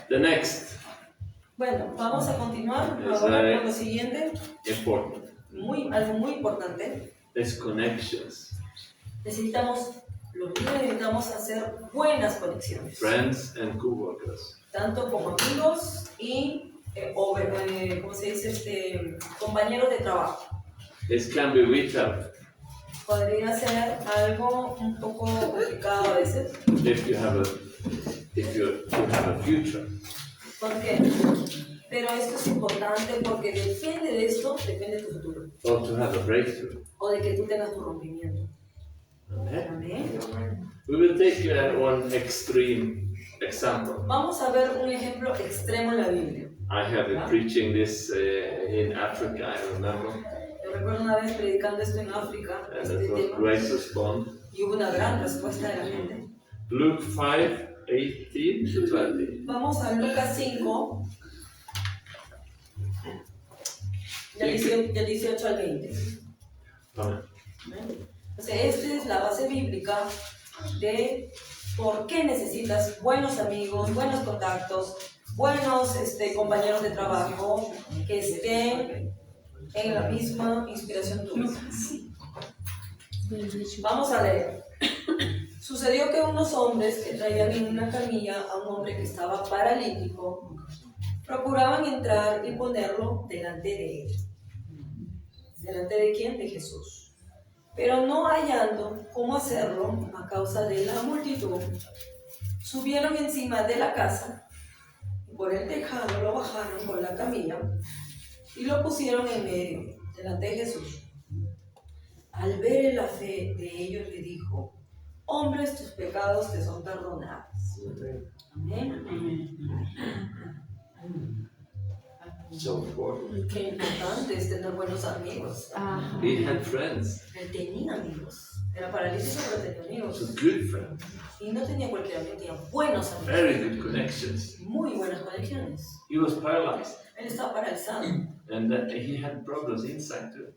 The next Bueno, vamos a continuar is ahora con lo siguiente. important. Algo muy importante. Is connections. Los líderes necesitamos hacer buenas conexiones. Friends and co-workers. Tanto como amigos y, ¿cómo se dice? Compañeros de trabajo. It can be vital Podría ser algo un poco complicado a veces. if you have a future. ¿Por qué? Pero esto es importante porque depende de esto, depende de tu futuro. Or to have a breakthrough. O de que tú tengas tu rompimiento. Amen. Amén. We will take one extreme example. Vamos a ver un ejemplo extremo en la Biblia. I have been preaching this in Africa, I remember. Yo recuerdo una vez predicando esto en África, And este it was tema, great response. y hubo una gran respuesta de la gente. Luke 5:18 to 20. Vamos a Lucas 5, del 18 al 20. Amen. Entonces, esta es la base bíblica de por qué necesitas buenos amigos, buenos contactos, buenos compañeros de trabajo que estén en la misma inspiración tuya. Vamos a leer. Sucedió que unos hombres que traían en una camilla a un hombre que estaba paralítico procuraban entrar y ponerlo delante de él. ¿Delante de quién? De Jesús. Pero no hallando cómo hacerlo a causa de la multitud, subieron encima de la casa y por el tejado lo bajaron con la camilla y lo pusieron en medio, delante de Jesús. Al ver la fe de ellos le dijo: hombres, tus pecados te son perdonados. Amén. So important. Qué importante es tener buenos amigos. He had friends. Él tenía amigos. Era paralítico, pero tenía amigos. So good friends. Y no tenía cualquier amigo, tenía buenos amigos. Very good connections. Muy buenas conexiones. He was paralyzed. Él estaba paralizado. And he had problems inside too.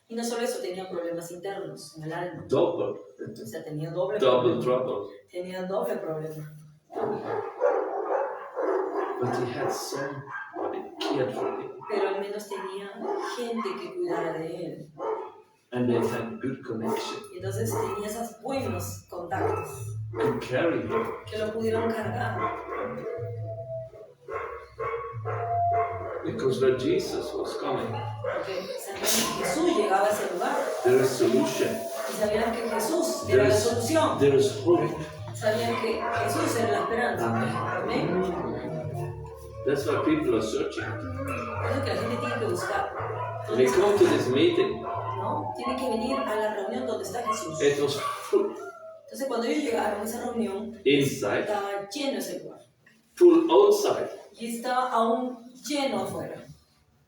Y no solo eso, tenía problemas internos en el alma. Double. O sea, tenía doble Double problema. trouble. Tenía doble problema. But he had somebody cared for him. Pero al menos tenía gente que cuidara de él. And they had good connection. Y entonces tenía esos buenos contactos Could carry him. que lo pudieron cargar. Because where Jesus was coming, Porque sabían que Jesús llegaba a ese lugar. there is solution. Y sabían que Jesús era la solución. There is hope. Sabían que Jesús era la esperanza. Amén. Amén. That's why people are searching. Es lo que la gente tiene que buscar. They come to this meeting. ¿No? Tienen que venir a la reunión donde está Jesús. It was full Entonces cuando ellos llegaron a esa reunión, inside, estaba lleno ese lugar. full outside. Y estaba aún lleno afuera.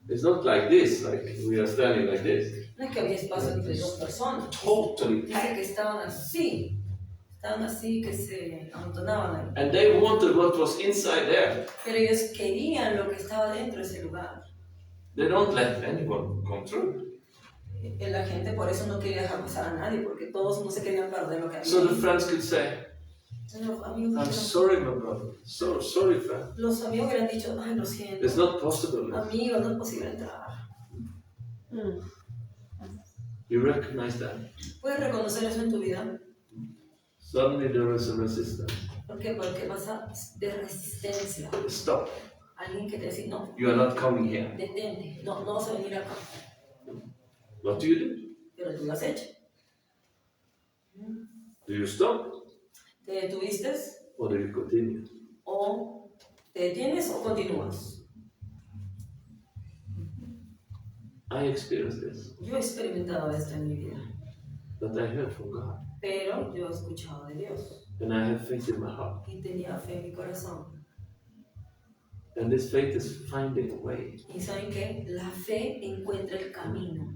It's not like this, like we are standing like this. No es que había espacio entre dos personas. Totally Dice packed. que estaban así que se amontonaban ahí. And they wanted what was inside there. Pero ellos querían lo que estaba dentro de ese lugar. They don't let anyone come through. La gente por eso no quería dejar pasar a nadie, porque todos no se querían perder lo que había. So the friends could say, Los amigos, I'm sorry, my brother. So sorry, friend. los amigos hubieran dicho: ay, lo siento. It's not possible. Amigos, no es posible entrar. You recognize that? ¿Puedes reconocer eso en tu vida? Suddenly there is a resistance. ¿Por qué? Porque pasa de resistencia. Stop. Alguien que te dice: no, You are not coming here. detente, no vas a venir acá. What do you do? Pero tú lo has hecho. Do you stop ¿Te detuviste? or do you continue? ¿O te detienes o continúas? I experienced this, Yo he experimentado esto en mi vida, but I heard from God. pero yo he escuchado de Dios And I have faith in my heart. y tenía fe en mi corazón. And this faith is finding a way. Y saben que la fe encuentra el camino.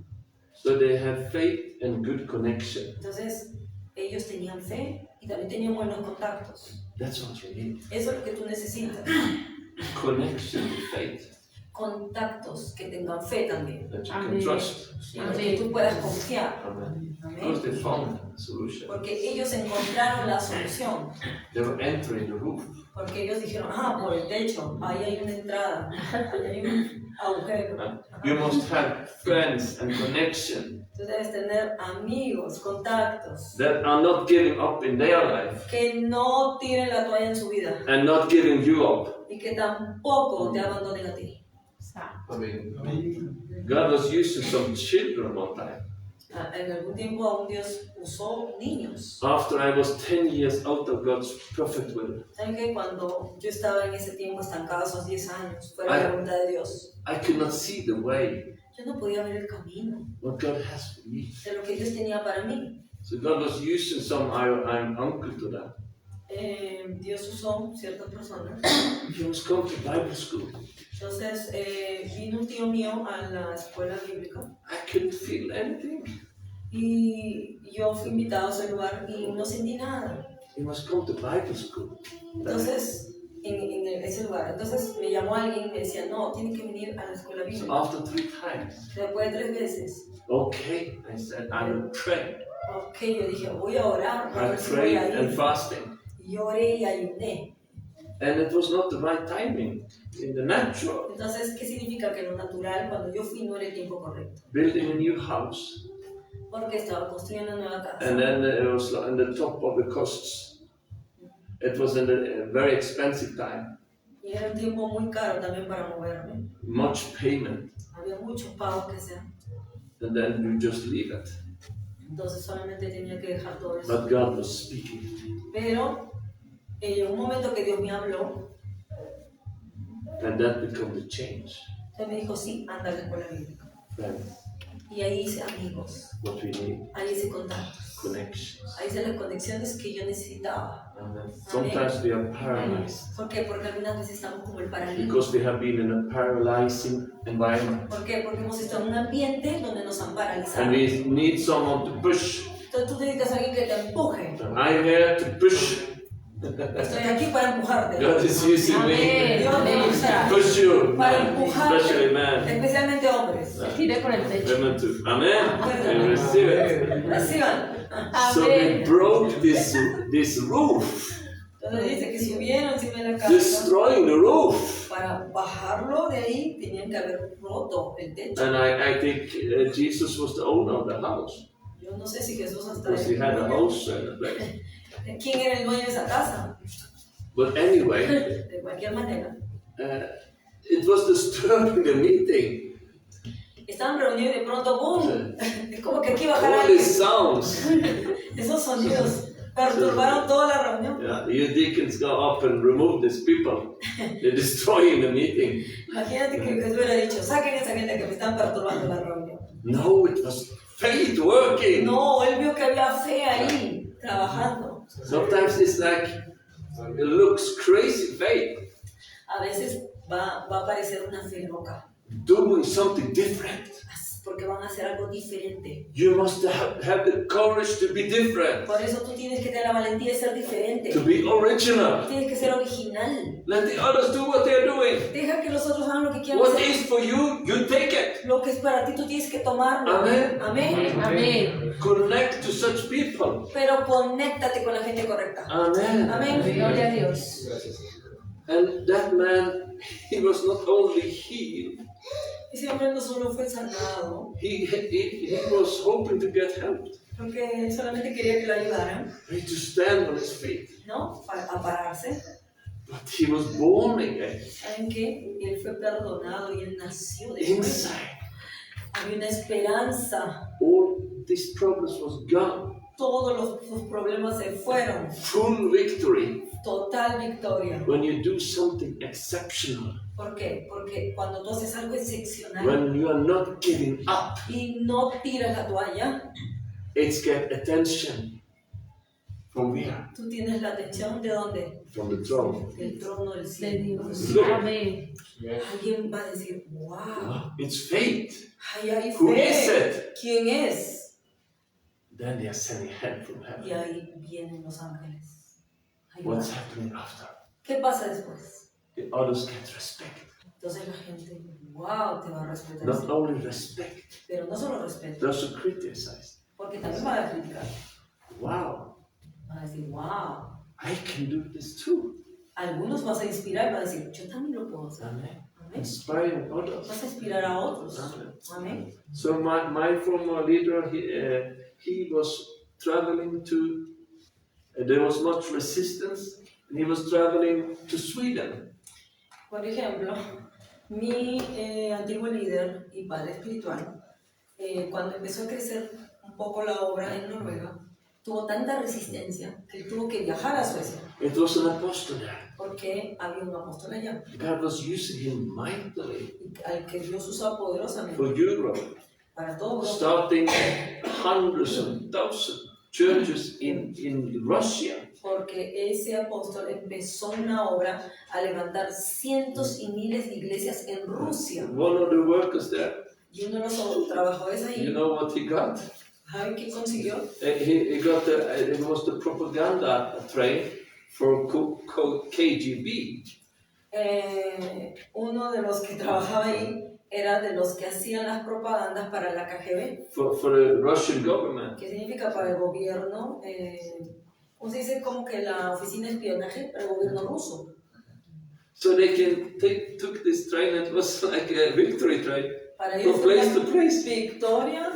So they have faith and good connection. Entonces, ellos tenían fe y también tenían buenos contactos. That's what you need. Eso es lo que tú necesitas. Connection with faith. contactos que tengan fe también, that you can Amen. trust. en los que tú puedas confiar. Amen. Amén. Because they found a solution. Porque ellos encontraron la solución. They were entering the roof. Porque ellos dijeron, por el techo, ahí hay una entrada, ahí hay un agujero. You must have friends and connection Tú debes tener amigos, contactos, that are not giving up in their life que no tiren la toalla en su vida and not giving you up. y que tampoco te abandonen a ti. God was using some children one time. En algún tiempo aún Dios usó niños. After I was 10 years out of God's perfect will, ¿Saben que cuando yo estaba en ese tiempo estancado, esos 10 años, fuera de la voluntad de Dios, I could not see the way, yo no podía ver el camino what God has for me. de lo que Dios tenía para mí? So God was using some, I'm uncle to that. Dios usó ciertas personas. He was come to Bible school. Entonces vino un tío mío a la escuela bíblica I couldn't feel anything. y yo fui invitado a ese lugar y no sentí nada. He must come to Bible school. Entonces, en ese lugar, entonces me llamó alguien y me decía, no, tiene que venir a la escuela So bíblica. after 3 times, Después de 3 veces, okay, I said, I will pray. ok, yo dije, voy a orar, para I ver si voy prayed a and ir. fasting. Y oré y ayuné. And it was not the right timing in the natural. Entonces, ¿qué significa que lo natural, cuando yo fui, no era el tiempo correcto? Building a new house. Porque estaba construyendo una nueva casa. And then it was in the top of the costs. It was in a very expensive time. Y era un tiempo muy caro también para moverme. Much payment. Había muchos pagos que hacer. And then you just leave it. Entonces solamente tenía que dejar todo eso. But God was speaking. Pero en un momento que Dios me habló, And that became the change. Él me dijo, sí, anda a la escuela bíblica. Friends, Y ahí hice amigos, what we need, ahí hice contactos, connections. ahí hice las conexiones que yo necesitaba. Amen. Sometimes we are paralyzed ¿Por qué? Porque algunas veces estamos como el paralítico. because we have been in a paralyzing environment. ¿Por qué? Porque hemos estado en un ambiente donde nos han paralizado. And we need someone to push. Entonces tú necesitas a alguien que te empuje. I'm here to push. Estoy aquí para empujarte. God is using me. Dios me usa Push you. para empujarte, Especially men. especialmente hombres. Tire con el techo. Women too. Amen. We receive it. Reciban. So we Amén. broke this roof. Entonces dice que subieron encima de la casa. Destroying the roof. Para bajarlo de ahí tenían que haber roto el techo. And I think Jesus was the owner of the house. Yo no sé si Jesús hasta Because he had a house in the place. quién era el dueño de esa casa. But anyway, De cualquier manera. it was disturbing the meeting. Estaban reunidos y de pronto ¡boom! Es como que aquí bajara All alguien. these sounds. Esos sonidos perturbaron toda la reunión. Yeah, you deacons go up and remove these people. They're destroying the meeting. Imagínate que Jesús hubiera dicho, saquen esa gente que me están perturbando la reunión. No, it was faith working. No, él vio que había fe ahí, trabajando. Sometimes it's like, it looks crazy faith. A veces va a parecer una fe loca, Doing something different. porque van a hacer algo diferente. You must have the courage to be different. Por eso tú tienes que tener la valentía de ser diferente. To be original. Tienes que ser original. Let the others do what they're doing. Deja que los otros hagan lo que quieran What hacer. is for you, you take it. Lo que es para ti, tú tienes que tomarlo. Amen. Amén. Amén. Connect to such people. Pero conéctate con la gente correcta. Amen. Amén. Gloria a Dios. And that man, he was not only healed, Ese hombre no solo fue sanado, he was hoping to get help. porque él solamente quería que lo ayudaran, To stand on his feet. ¿no? A pararse. But he was born again. ¿Saben qué? Él fue perdonado y él nació de nuevo. Inside. Había una esperanza. All these problems was gone. Todos sus problemas se fueron. Full victory. Total victoria. When you do something exceptional. ¿Por qué? Porque cuando tú haces algo excepcional When you are not giving up. y no tiras la toalla, It's get attention. From where? tú tienes la atención de dónde? From the throne. Del trono del De cielo. Dios. Amén. Alguien va a decir, wow, It's faith. ahí hay Who is fe. it? ¿Quién es? Then they are sending help from Y heaven. ahí vienen los ángeles. Ahí What's va. happening after? ¿Qué pasa después? The others get respect. Entonces la gente, wow, te va a respetar. Not only respect, Pero no solo respeto, they also criticize. porque también van a criticar. Wow, Van a decir, wow. I can do this too. Algunos vas a inspirar y van a decir, yo también lo puedo hacer. Amen. Amén. Inspiring others. Vas a inspirar a otros. Amen. Amén. So my former leader, he was traveling to, there was much resistance, and he was traveling to Sweden. Por ejemplo, mi antiguo líder y padre espiritual, cuando empezó a crecer un poco la obra en Noruega, tuvo tanta resistencia que él tuvo que viajar a Suecia, It was an apostle there. porque había un apóstol allá, God was using him mightily y al que Dios usó poderosamente for Europe, para todo Europa, starting hundreds and thousands churches in Russia. porque ese apóstol empezó una obra a levantar cientos y miles de iglesias en Rusia. One of the workers there, Y uno de los trabajadores you ahí, know what he got? ¿saben qué consiguió? He got it was the propaganda train for KGB. Uno de los que trabajaba ahí era de los que hacían las propagandas para la KGB, For the Russian government. que significa para el gobierno, ¿cómo se dice? Como que la oficina de espionaje para el gobierno ruso. So they took this train, it was like a victory train, Para ellos from place fue to place. victoria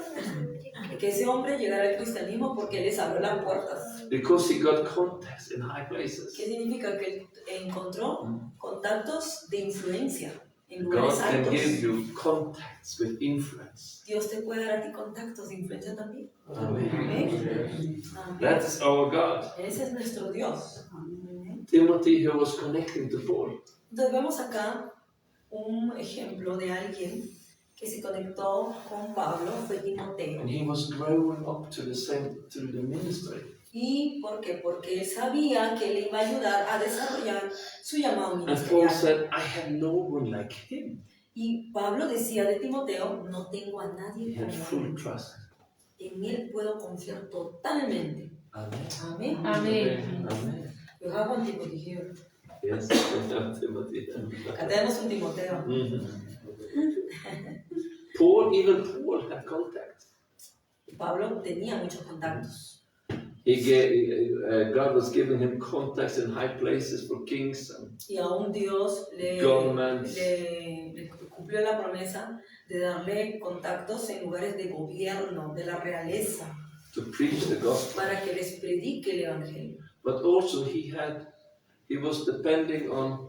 que ese hombre llegara al cristianismo porque les abrió las puertas. Because he got contacts in high places. ¿Qué significa? Que él encontró contactos de influencia en God lugares can altos. give you contacts with influence. Dios te puede dar a ti contactos de influencia también. Amen. Amén. Amén. That's our God. Ese es nuestro Dios. Amén. Timothy, who was connecting to Paul. Entonces vemos acá un ejemplo de alguien que se conectó con Pablo, fue Timoteo. And he was growing up to the ministry. ¿Y por qué? Porque él sabía que le iba a ayudar a desarrollar su llamado And Paul ministerial. said, I have no one like him. Y Pablo decía de Timoteo, no tengo a nadie He had como full él. trust. En él puedo confiar totalmente. Amen. Amén. Amén. Amen. You have one Timothy here. Yes, Timothy. Acá tenemos un Timoteo. Even Paul had contact. Pablo tenía muchos contactos. God was giving him contacts in high places for kings and Y aún Dios le cumplió la promesa de darle contactos en lugares de gobierno, de la realeza, to preach the gospel. para que les predique el evangelio. But also he was depending on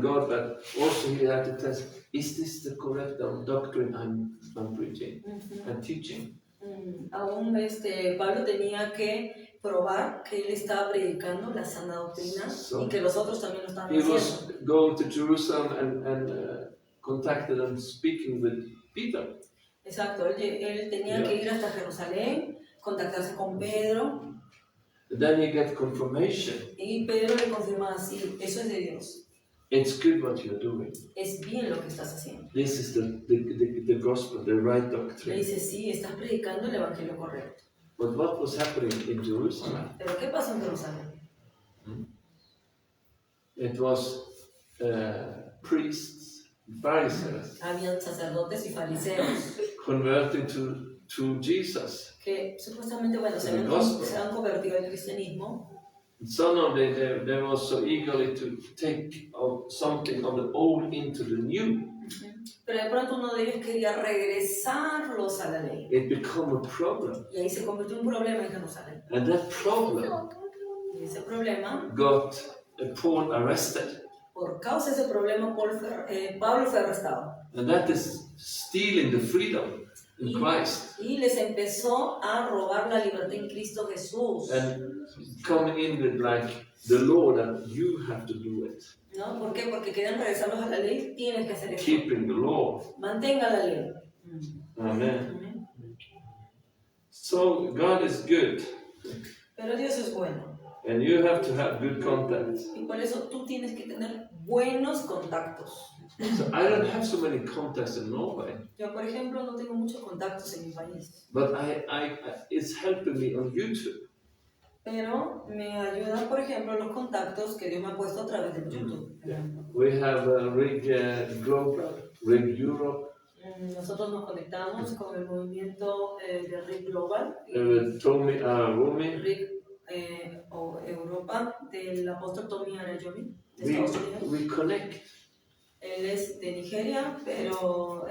God, but also he had to test, is this the correct doctrine I'm preaching and teaching? Aún Pablo tenía que probar que él estaba predicando la sana doctrina y que los otros también lo estaban He haciendo. was going to Jerusalem and contacted and speaking with Peter. Exacto, él tenía que ir hasta Jerusalén, contactarse con Pedro, Then you get confirmation. y Pedro le confirmaba así, eso es de Dios, It's good what you're doing. es bien lo que estás haciendo. This is the gospel, the right Le doctrine. dice, sí, estás predicando el evangelio correcto. But what was happening in Jerusalem? Pero ¿qué pasó en Jerusalén? It was priests, Pharisees, Habían sacerdotes y fariseos converting to Jesus. que supuestamente, bueno, se han convertido al cristianismo. Some of them, they were so eagerly to take something of the old into the new. Pero de pronto uno de ellos quería regresarlos a la ley. It became a problem. Y ahí se convirtió en un problema en Jerusalén. And that problem Y ese problema, got Paul arrested. por causa de ese problema, Pablo fue arrestado. And that is stealing the freedom in Christ. Y les empezó a robar la libertad en Cristo Jesús. And coming in with like the law that you have to do it. ¿No? ¿Por qué? Porque quieren regresarlos a la ley, tienes que hacer eso. Keeping the law. Mantenga la ley. Amen. Amén. So God is good. Pero Dios es bueno. And you have to have good contacts. Y por eso tú tienes que tener buenos contactos. So I don't have so many contacts in Norway. Yo, por ejemplo, no tengo muchos contactos en mi país. But it's helping me on YouTube. pero me ayudan, por ejemplo, los contactos que Dios me ha puesto a través de YouTube. Yeah. We have RIG Global, RIG Europe, Nosotros nos conectamos con el movimiento de RIG Global, Tommy Rumi. RIG o Europa, del apóstol Tommy Arayomi, de We, Estados Unidos. we connect. Él es de Nigeria, pero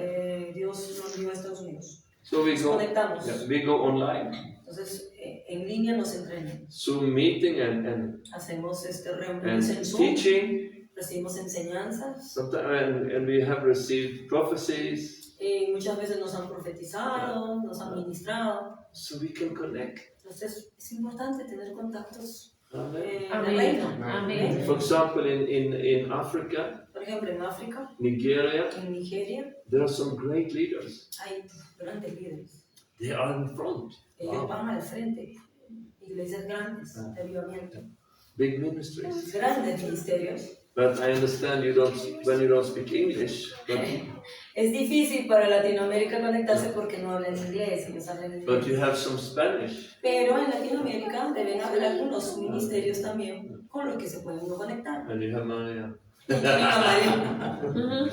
Dios nos dio a Estados Unidos. So we Nos go, conectamos. yeah, we go online, Entonces, en línea nos entrenan. Zoom meeting and Hacemos reuniones en Zoom, teaching. recibimos enseñanzas. Sometimes and we have received prophecies, Y muchas veces nos han profetizado, nos han ministrado. so we can connect. Entonces es importante tener contactos Amen. del Amén. reino. Amén. For example, in Africa, Por ejemplo, en África, Nigeria, en Nigeria, there are some great leaders. hay grandes líderes. They are in front. Ellos Wow. van al frente. Iglesias grandes de avivamiento. Big ministries. Grandes ministerios. But I understand you don't when you don't speak English. But, Es difícil para Latinoamérica conectarse porque no hablan inglés, ellos hablan but you inglés. have some Spanish. Pero en Latinoamérica deben haber algunos ministerios también con los que se pueden uno conectar. And you have Maria. Y tienen a María.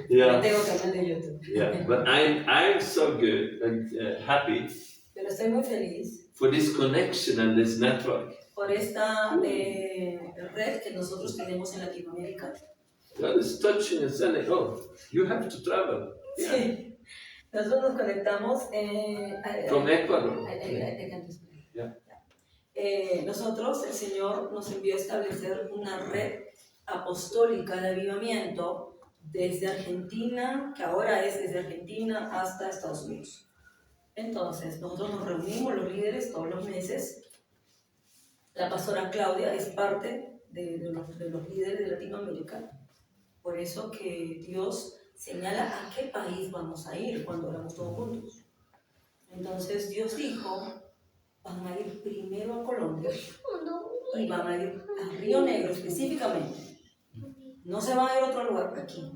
Yeah, Tengo canal de YouTube. yeah. But I'm so good and happy Pero estoy muy feliz for this connection and this network. por esta red que nosotros tenemos en Latinoamérica. God is touching and saying, "Oh, you have to travel." Yeah. Sí. Nosotros nos conectamos From Ecuador. Yeah. Nosotros, el Señor nos envió a establecer una red apostólica de avivamiento desde Argentina, que ahora es desde Argentina hasta Estados Unidos. Entonces, nosotros nos reunimos los líderes todos los meses. La pastora Claudia es parte de los líderes de Latinoamérica. Por eso que Dios señala a qué país vamos a ir cuando oramos todos juntos. Entonces Dios dijo, van a ir primero a Colombia y van a ir a Río Negro específicamente. No se van a ir a otro lugar, aquí.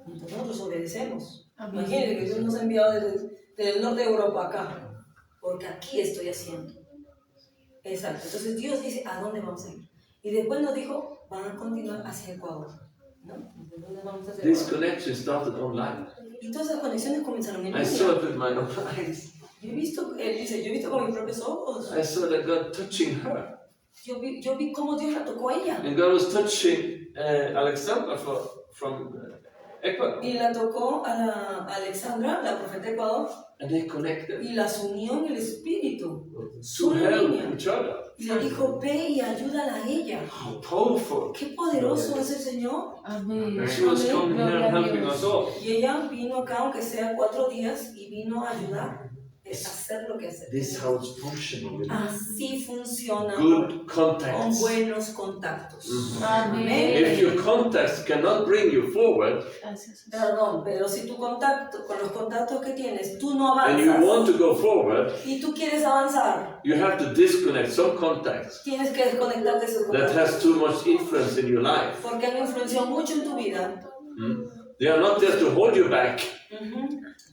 Entonces nosotros obedecemos. Imagínense que Dios nos ha enviado desde el norte de Europa acá, porque aquí estoy haciendo. Exacto. Entonces Dios dice, ¿a dónde vamos a ir? Y después nos dijo, van a continuar hacia Ecuador. ¿No? ¿Dónde vamos a hacer? This connection started online. Y todas las conexiones comenzaron en I saw línea. it with my own eyes. Yo he visto, él dice, yo he visto con mis propios ojos. I saw that God touching her. Yo vi cómo Dios la tocó a ella. And God was touching Alexandra from Ecuador. Y la tocó a Alexandra, la profeta de Ecuador, And they connected y las unió en el espíritu. to help each other. Y le dijo, ve y ayúdala a ella. How powerful. Qué poderoso es el Señor. Amén. And she was coming here and helping us all. Y ella vino acá, aunque sea 4 días, y vino a ayudar a hacer lo que hace. This is how it's functioning. Así funciona Good con contacts. buenos contactos. Amén. If your contacts cannot bring you forward Gracias. Perdón, pero si tu contacto, con los contactos que tienes, tú no and you avanzas want to go forward, y tú quieres avanzar, you have to disconnect some contacts tienes que desconectarte de esos that contactos has too much influence in your life. porque han influenciado mucho en tu vida. They are not there to hold you back.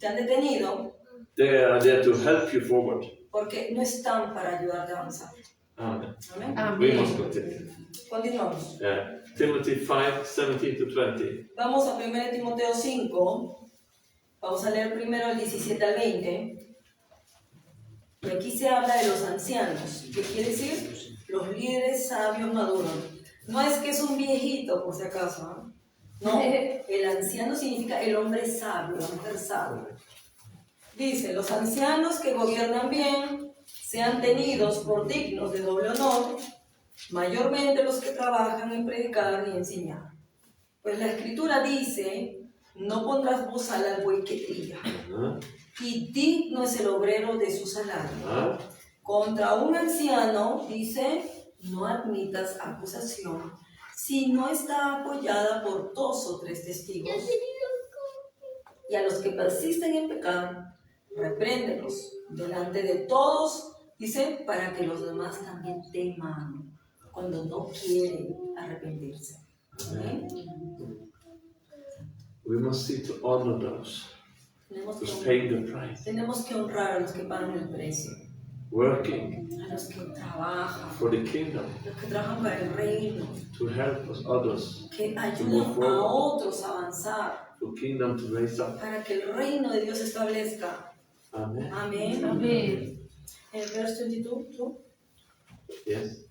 Te han detenido They are there to help you forward. porque no están para ayudarte a avanzar. Amen. Amén. We Amén. must continue. Continuamos. Timothy 5:17-20. Vamos a 1 Timoteo 5. Vamos a leer primero el 17 al 20. Y aquí se habla de los ancianos. ¿Qué quiere decir? Los líderes sabios maduros. No es que es un viejito, por si acaso. ¿No? No, el anciano significa el hombre sabio, la mujer sabia. Dice, los ancianos que gobiernan bien sean tenidos por dignos de doble honor, mayormente los que trabajan en predicar y enseñar. Pues la escritura dice, no pondrás bozal al buey que trilla, y digno es el obrero de su salario. Contra un anciano, dice, no admitas acusación, si no está apoyada por 2 o 3 testigos. Y a los que persisten en pecar, repréndelos delante de todos, dice, para que los demás también teman cuando no quieren arrepentirse. ¿Amén? We must seek to honor those Tenemos who's que, paying the price. tenemos que honrar a los que pagan el precio. working a los que trabajan, for the kingdom, los que trabajan para el reino, to help us others, que move ayudan a forward. otros a avanzar, for kingdom to raise up. para que el reino de Dios se establezca. Amen. Amén. Amén. El verso 22, ¿tú? Yes.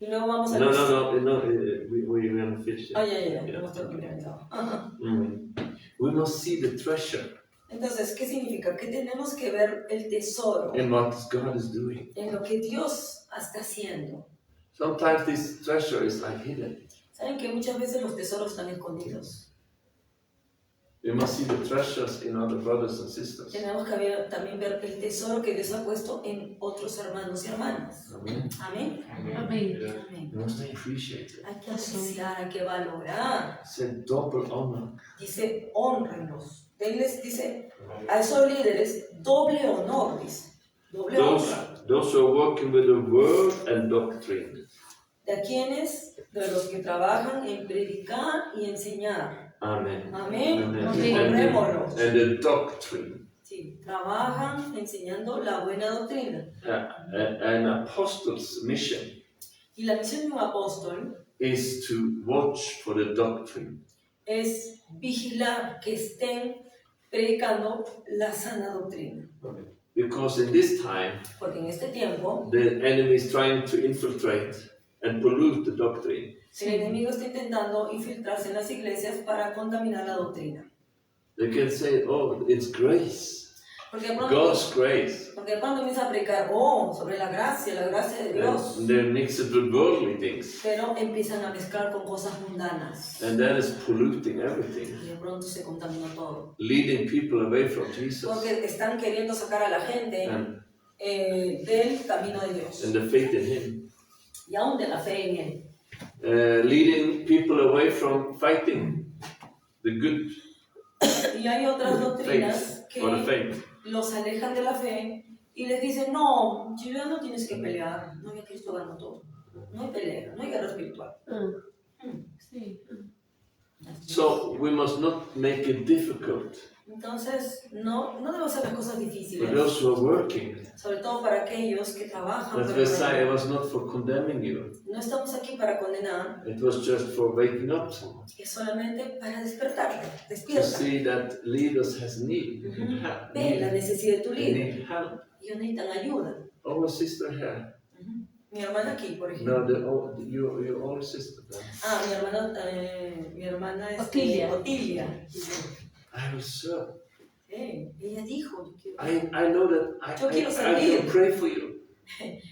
Y luego vamos a No, we haven't finished Ah, yet. ya, hemos terminado. Ajá. We must see the treasure Entonces, ¿qué significa? Que tenemos que ver el tesoro in what God is doing. en lo que Dios está haciendo. Sometimes this treasure is like hidden. Saben que muchas veces los tesoros están escondidos. We must see the treasures in other brothers and sisters. Tenemos que también ver el tesoro que Dios ha puesto en otros hermanos y hermanas. Amen. Amén. Amén. Amén. We must appreciate it. Hay que apreciar, hay que valorar. It's a double honor. Dice, honrenlos. Denles, dice, a esos líderes, doble honor, dice. Doble honra. Those who are working with the word and doctrine. ¿De a quienes? De los que trabajan en predicar y enseñar. Amen. Amén. Amen. Honrémoslos. And the doctrine. Sí, trabajan enseñando la buena doctrina. An apostle's mission Y la misión de un apóstol is to watch for the doctrine. es vigilar que estén predicando la sana doctrina. Because in this time, Porque en este tiempo, the enemy is trying to infiltrate and pollute the doctrine. el enemigo está intentando infiltrarse en las iglesias para contaminar la doctrina. They can say, oh, it's grace, Porque de pronto, God's grace. porque de pronto comienza a predicar, sobre la gracia de Dios. And they mix it with worldly things. Pero empiezan a mezclar con cosas mundanas. And that is polluting everything, Y de pronto se contamina todo. leading people away from Jesus Porque están queriendo sacar a la gente and del camino de Dios. the faith in Him. Y aún de la fe en Él. Leading people away from fighting the good Y hay otras doctrinas faith or the que faith. los alejan de la fe y les dicen, no, ya no tienes que pelear. No, ya Cristo ganó todo. No hay pelea, no hay guerra espiritual. Sí. So we must not make it difficult Entonces, no debemos hacer las cosas for difíciles. those who are working. Sobre todo para aquellos que trabajan. As para el Messiah reino. was not for condemning you, No estamos aquí para condenar, it was just for waking up es solamente para despertarte. to Despierta. see that leaders has need. Help. Ve la necesidad de tu They líder. need help. Ellos necesitan ayuda. Our sister here. Mi hermana aquí, por No, ejemplo. your older sister. Ah, mi hermana es Otilia. Otilia. I will serve. Ella dijo, yo quiero. I know that Yo quiero I servir. can pray for you,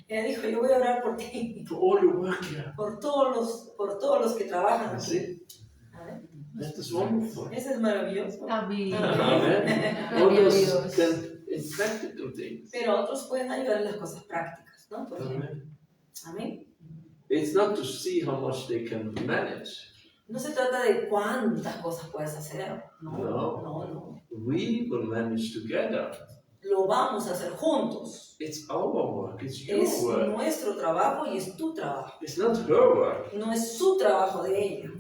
Ella dijo, yo voy a orar por ti, for all your work here. por todos los que trabajan aquí. See? A ver, That is wonderful. Eso es maravilloso. Amén. Amen. Gloria a Others Dios. can in practical things. Pero otros pueden ayudar en las cosas prácticas, ¿no? Por ejemplo. Amen. Amén. It's not to see how much they can manage. No se trata de cuántas cosas puedes hacer. No. No. We will manage together. Lo vamos a hacer juntos. It's our work. It's your Es work. nuestro trabajo y es tu trabajo. It's not her work. No es su trabajo de ella.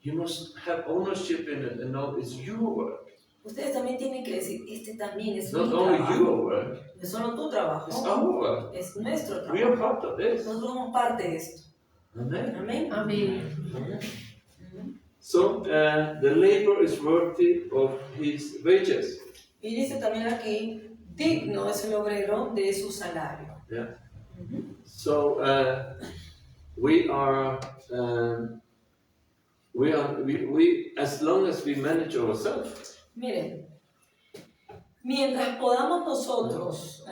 You must have ownership in it and know it's your work. Ustedes también tienen que decir, este también es It's mi not only trabajo. your work. No es solo tu It's trabajo, our work. es nuestro We are trabajo. part of this. Nosotros somos parte de esto. Amen. Amén. Amén. Amen. So the labor is worthy of his wages. Y dice también aquí, digno es el obrero de su salario. Yeah. So we as long as we manage ourselves, Miren, mientras podamos nosotros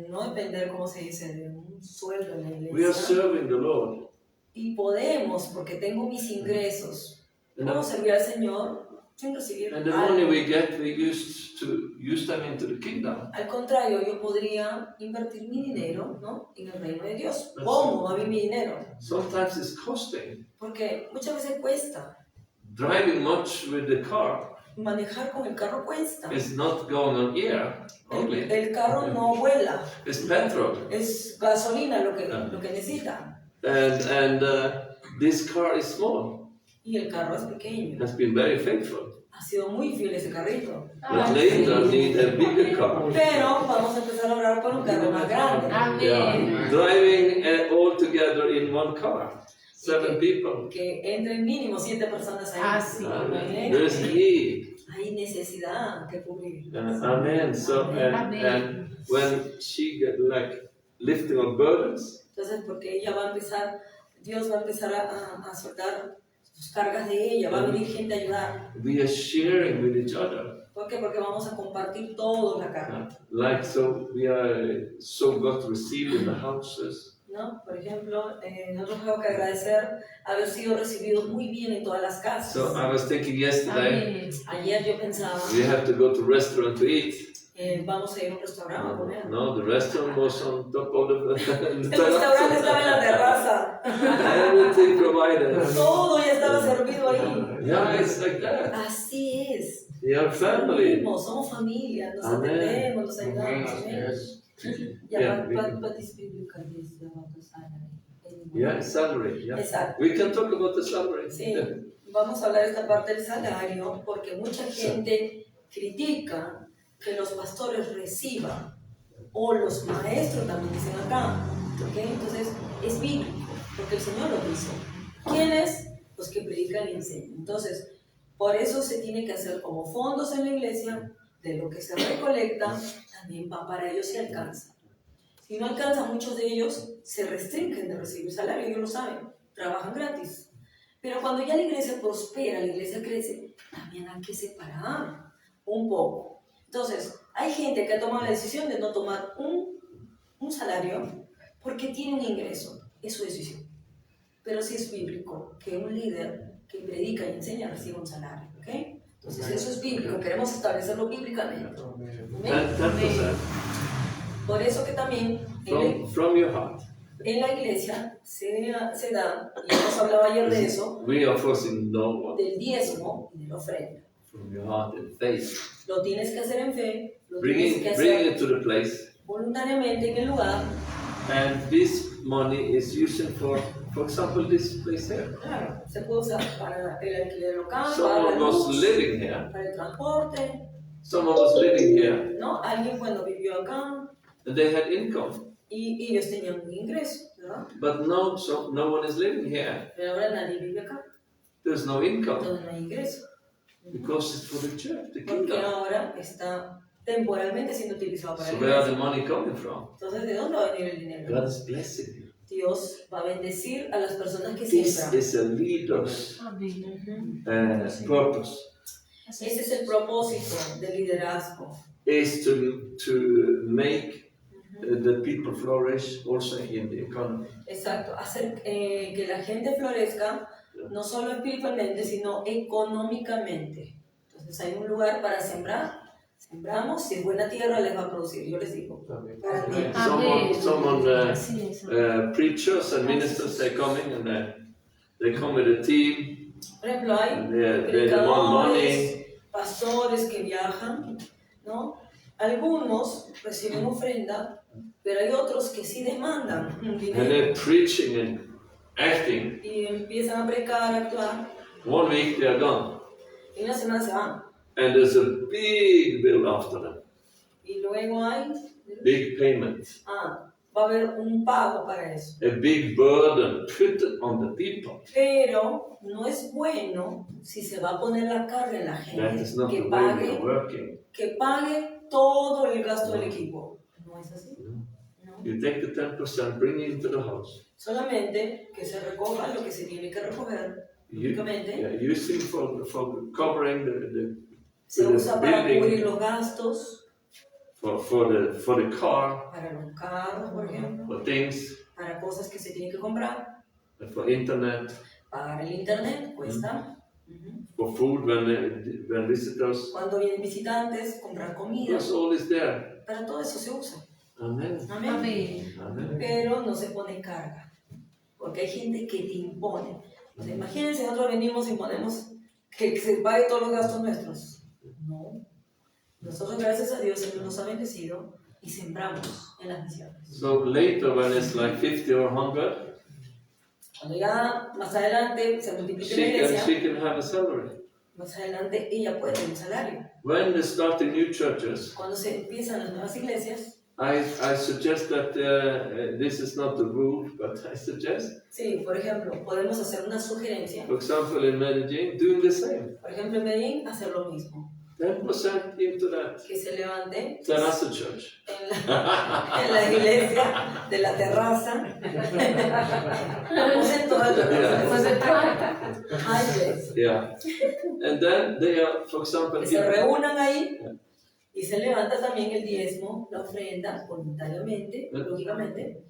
no depender, como se dice, de un sueldo en la we are iglesia, serving the Lord. y podemos, porque tengo mis ingresos, And puedo the, servir al Señor sin recibir and the money algo. we get, we use them into the kingdom. Al contrario, yo podría invertir mi dinero, ¿no?, en el reino de Dios. That's Pongo a mí mi dinero, Sometimes it's costing. porque muchas veces cuesta. Driving much with the car Manejar con el carro cuesta. is not going on air only. El carro no vuela, It's petrol. es gasolina lo que necesita. And this car is small. Y el carro es pequeño. Has been very faithful. Ha Ha sido muy fiel ese carrito. But later need a bigger car. Pero vamos a empezar a orar por un carro más grande. Amén. Yeah. Driving all together in one car. 7 people. Que entren mínimo 7 personas ahí. Ah, sí. Amén. There's need. Hay necesidad que cubrir. Amen. So and when she get like lifting of burdens, Entonces, porque ella va a empezar, Dios va a empezar a soltar sus cargas de ella, va a venir gente a ayudar. we are sharing with each other. ¿Por qué? Porque vamos a compartir toda la carga. Like so, we are so got received in the houses. ¿No? Por ejemplo, nosotros tenemos que agradecer haber sido recibidos muy bien en todas las casas. So I was thinking yesterday, Amén. Ayer yo pensaba, we have to go to restaurant to eat. vamos a ir a un restaurante a comer. No, the restaurant was on top of the El restaurante estaba en la terraza. Everything provided. Todo ya estaba servido ahí. Yeah, it's like that. Así es. We are family. Somos familia, nos Amen. entendemos, nos ayudamos. amén. Yeah, we can- But it's biblical, this is about the salary. Yeah, salary. Yeah. Exacto. We can talk about the salary. Sí, vamos a hablar de esta parte del salario porque mucha gente critica que los pastores reciban o los maestros también dicen acá, ¿ok? Entonces es bíblico porque el Señor lo dice. ¿Quiénes? Los que predican y enseñan. Entonces, por eso se tiene que hacer como fondos en la iglesia, de lo que se recolecta, también va para ellos y alcanza. Si no alcanza, muchos de ellos se restringen de recibir salario, ellos lo saben, trabajan gratis. Pero cuando ya la iglesia prospera, la iglesia crece, también hay que separar un poco. Entonces, hay gente que ha tomado la decisión de no tomar un salario porque tiene un ingreso, es su decisión. Pero sí es bíblico que un líder que predica y enseña reciba un salario, ¿ok? Entonces eso es bíblico, queremos establecerlo bíblicamente. Amén. 10%. Por eso que también From your heart. en la iglesia se da, y hemos hablado ayer de eso, We are forcing no one. del diezmo y de la ofrenda. From your heart and faith. Lo tienes que hacer en fe, lo tienes que Bring hacer it to the place. voluntariamente en el lugar. And this money is used for example, this place here. Claro, se puede usar para el alquiler local, para la Someone was luz, living here. para el transporte, Someone was living here. ¿no? Alguien cuando vivió acá And they had income. y ellos tenían un ingreso, ¿verdad? But no, so no one is living here. Pero ahora nadie vive acá, There's no income. entonces no hay ingreso. Because it's for the church, the Porque kingdom. ahora está temporalmente siendo utilizado para So la where are the iglesia. money coming from? Entonces, ¿de dónde va a venir el dinero? God is blessing you. Dios va a bendecir a las personas que This siembran. is a leader's Amén. purpose. Ese es el propósito del liderazgo. Is to make the people flourish also in the economy. Exacto, hacer que la gente florezca no solo espiritualmente, sino económicamente. Entonces hay un lugar para sembrar, sembramos, si es buena tierra les va a producir, yo les digo. Para ti. Someone Así es. preachers and ministers, they're coming and they come with a team. Por ejemplo, hay And they want predicadores, money. pastores que viajan, ¿no? Algunos reciben ofrenda, pero hay otros que sí demandan un And dinero they're preaching and acting. y empiezan a predicar, a actuar, 1 week they are gone. y una semana se van. And there's a big bill after them. Y luego hay, Big payment. va a haber un pago para eso. A big burden put on the people. Pero no es bueno si se va a poner la carga en la That gente is not the way we are working. que pague todo el gasto del equipo. No es así. No. You take the 10%, bring it into the house. Solamente que se recoja lo que se tiene que recoger. You, Únicamente yeah, using for covering se the usa para building, cubrir los gastos, for the car, para los carros, por ejemplo, for things, para cosas que se tienen que comprar, for internet, para el internet, cuesta. Ujú. for food when visitors. Cuando vienen visitantes, comprar comida, That's all is there. para todo eso se usa. Amen. Amén. Amén. Amen. Pero no se pone carga, porque hay gente que te impone. O sea, imagínense, nosotros venimos y ponemos que se pague todos los gastos nuestros. No. Nosotros, gracias a Dios, Él nos ha bendecido y sembramos en las misiones. So later, when it's like 50 or 100, Cuando ya más adelante se multiplique la iglesia, she can have a salary. Más adelante ella puede tener un salario. When they start new churches, Cuando se empiezan las nuevas iglesias, I suggest that this is not the rule, but I suggest, sí, por ejemplo, podemos hacer una sugerencia. for example, in Medellin, doing the same. Por ejemplo, en Medellín, hacer lo mismo. 10% into that Que se levante terrace church. en la iglesia de la terraza. Vamos en todas Pues de las plata. iglesias. Yeah. And then they are, for example, Que se reúnan ahí y se levanta también el diezmo, la ofrenda, voluntariamente, lógicamente,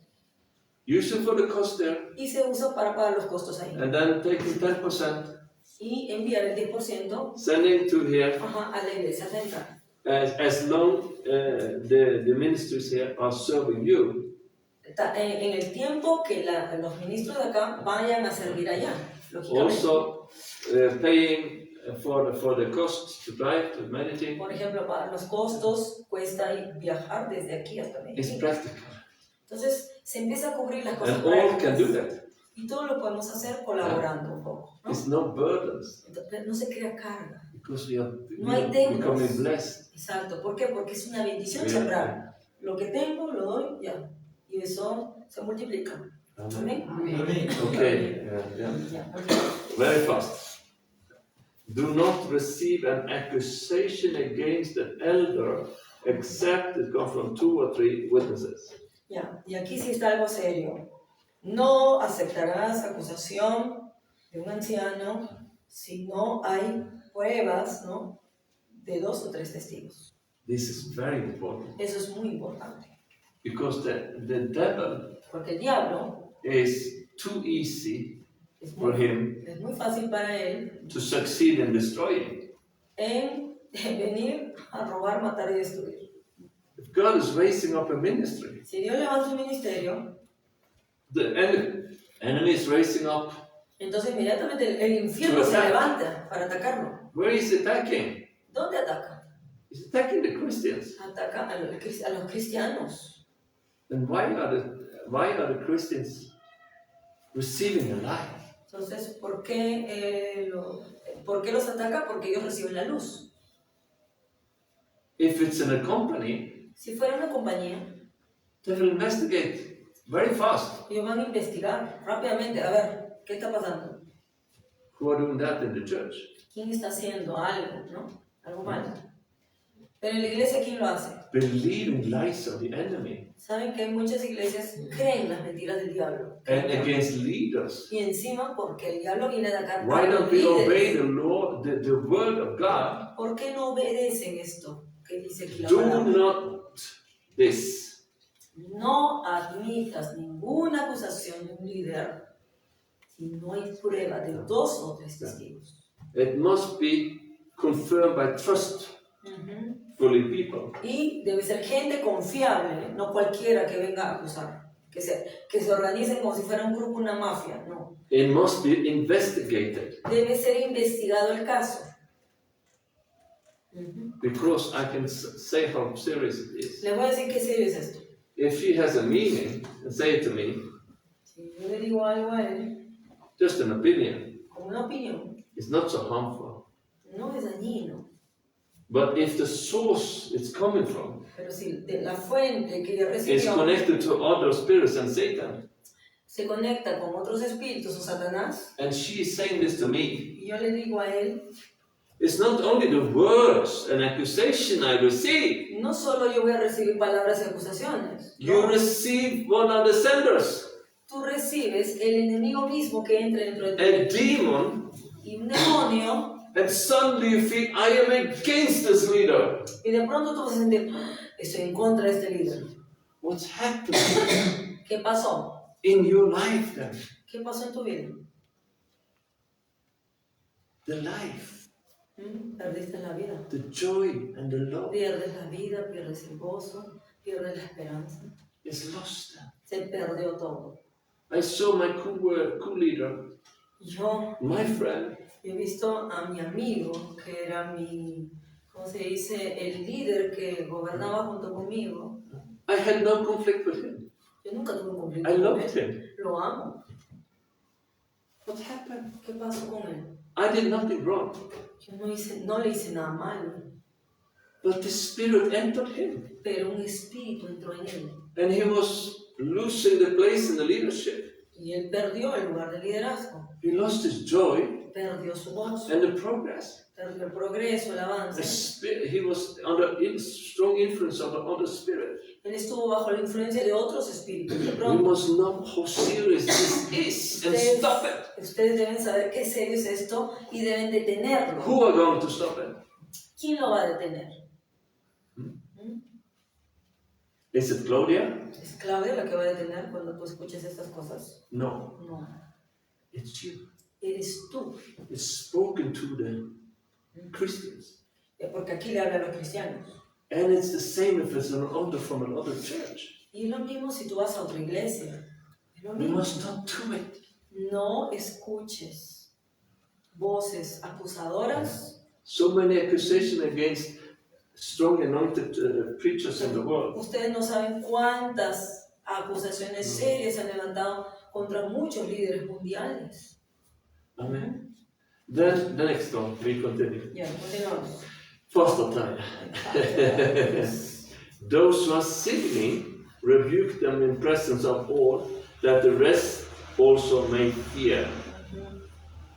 usually for the cost there, y se usa para pagar los costos ahí. and then taking 10%, Y enviar el 10% sending to here, a la iglesia central. as long the ministries here are serving you. En el tiempo que los ministros de acá vayan a servir allá, lógicamente. Also, paying for the cost to drive to Medellin Por ejemplo, para los costos cuesta viajar desde aquí hasta is Medellín. practical, Entonces se empieza a cubrir las cosas and all can do prácticas. that. Y todo lo podemos hacer colaborando un poco, ¿no? It's no burdens Entonces, no se crea carga. because we are No hay deudas. becoming blessed. Exacto. ¿Por qué? Porque es una bendición Yeah. sembrar. Lo que tengo, lo doy, ya. Y eso se multiplica. Amen. Amén. Okay, Ya. very fast. Do not receive an accusation against an elder except it comes from 2 or 3 witnesses. Ya. Y aquí sí está algo serio. No aceptarás acusación de un anciano si no hay pruebas, ¿no?, de 2 o 3 testigos. This is very important Eso es muy importante. because the devil Porque el diablo is too easy es for muy, him es muy fácil para él to succeed in destroying. en venir a robar, matar y destruir. If God is raising up a ministry, Si Dios levanta un ministerio, the enemy is raising up. entonces inmediatamente el infierno se levanta para atacarlo. Where is he attacking? ¿Dónde ataca? He's attacking the Christians. Ataca a los cristianos. Then why are the Christians receiving a lie? Entonces, ¿por qué los ataca? Porque ellos reciben la luz. If it's in a company, Si fuera una compañía, they will investigate very fast. ellos van a investigar rápidamente, a ver, ¿qué está pasando? Who are doing that in the church? ¿Quién está haciendo algo, no? Algo malo. Pero en la iglesia, ¿quién lo hace? Believing lies of the enemy Saben que muchas iglesias creen las mentiras del diablo. and against leaders. Y encima, porque el diablo viene a atacar Why a los don't we obey líderes. the law, the word of God? ¿Por qué no obedecen esto que dice aquí la Do palabra? not this. No admitas ninguna acusación de un líder si no hay prueba de 2 o 3 testigos. It must be confirmed by trustfully people. Y debe ser gente confiable, no cualquiera que venga a acusar. Que se organicen como si fuera un grupo, una mafia, no. It must be investigated Debe ser investigado el caso. because I can say how serious it is. Les voy a decir qué serio es esto. If she has a meaning and say it to me, Si yo le digo algo a él, just an opinion, como una opinión, it's not so harmful. no es dañino. But if the source it's coming from Pero si de la fuente que ella is recibió connected to other spirits and Satan, se conecta con otros espíritus o Satanás, and she is saying this to me, y yo le digo a él, it's not only the words and accusation I receive, no solo yo voy a recibir palabras y acusaciones, you no. receive one of the senders, Tú recibes el enemigo mismo que entra dentro de a ti demon, y un demonio, and suddenly you feel, I am against this leader. y de pronto tú vas a sentir, "Ah, estoy en contra de este líder". What's happening ¿Qué pasó? in your life then? ¿Qué pasó en tu vida? The life, Perdiste la vida. the joy and the love Pierdes la vida, pierdes el gozo, pierdes la esperanza. is lost then. Se perdió todo. I saw my co-leader, Yo my friend, he visto a mi amigo, que era mi, ¿cómo se dice? El líder que gobernaba junto conmigo. I had no conflict with him. Yo nunca tuve un conflicto I con loved él. him. Lo amo. What happened? ¿Qué pasó con él? I did nothing wrong. Yo no le hice nada malo, But the Spirit entered him. pero un espíritu entró en él. And he was losing the place in the leadership. Y él perdió el lugar de liderazgo, He lost his joy perdió su voz, and the progress. perdió el progreso, el The avance. spirit, he was under strong influence of the Spirit. Él estuvo bajo la influencia de otros espíritus. De We pronto, must know how serious this is and ustedes, stop it. ustedes deben saber qué serio es esto y deben detenerlo. Who are going to stop it? ¿Quién lo va a detener? Is it Claudia? ¿Es Claudia la que va a detener cuando tú escuches estas cosas? No, No, it's you. eres tú. It's spoken to the Christians. Porque aquí le habla a los cristianos. And it's the same if it's an order from another church. Y es lo mismo si tú vas a otra iglesia. Es lo We mismo. must not do it. No escuches voces acusadoras. So many accusations against strong anointed preachers in the world. Ustedes no saben cuántas acusaciones serias se han levantado contra muchos líderes mundiales. Amen. Then the next one, we continue. Ya, continuamos. First time. Those who are sinning, rebuke them in presence of all, that the rest also may fear.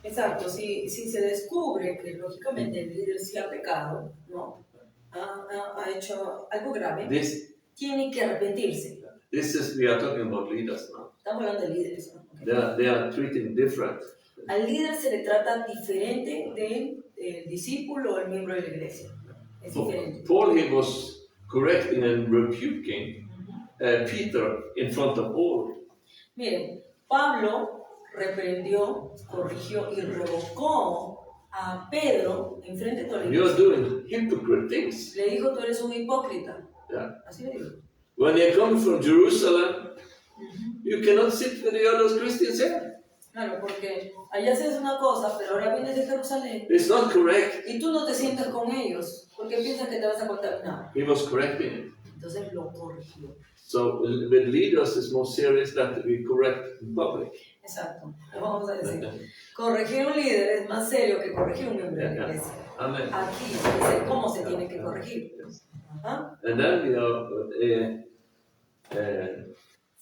Exacto, si se descubre que lógicamente el líder sí ha pecado, ¿no? Ha hecho algo grave, This tiene que arrepentirse. is, we are talking about leaders now. Estamos hablando de líderes, ¿no? Ok. They are treating different. Al líder se le trata diferente del discípulo o el miembro de la iglesia. Es diferente. Paul, he was correcting and rebuking Peter in front of all. Miren, Pablo reprendió, corrigió y revocó a Pedro en frente de toda la You are iglesia. doing hypocrite things. Le dijo, tú eres un hipócrita. Yeah. Así le dijo. When you come from Jerusalem, you cannot sit with the other Christians here. Claro, porque allá haces una cosa, pero ahora vienes de Jerusalén It's not correct. y tú no te sientas con ellos porque piensas que te vas a contaminar. He was correcting it. Entonces lo corrigió. So with leaders, it's more serious that we correct in public. Exacto, lo vamos a decir. Corregir un líder es más serio que corregir un miembro de la iglesia. Amen. Aquí dice cómo se tiene que corregir. Ajá. And then we are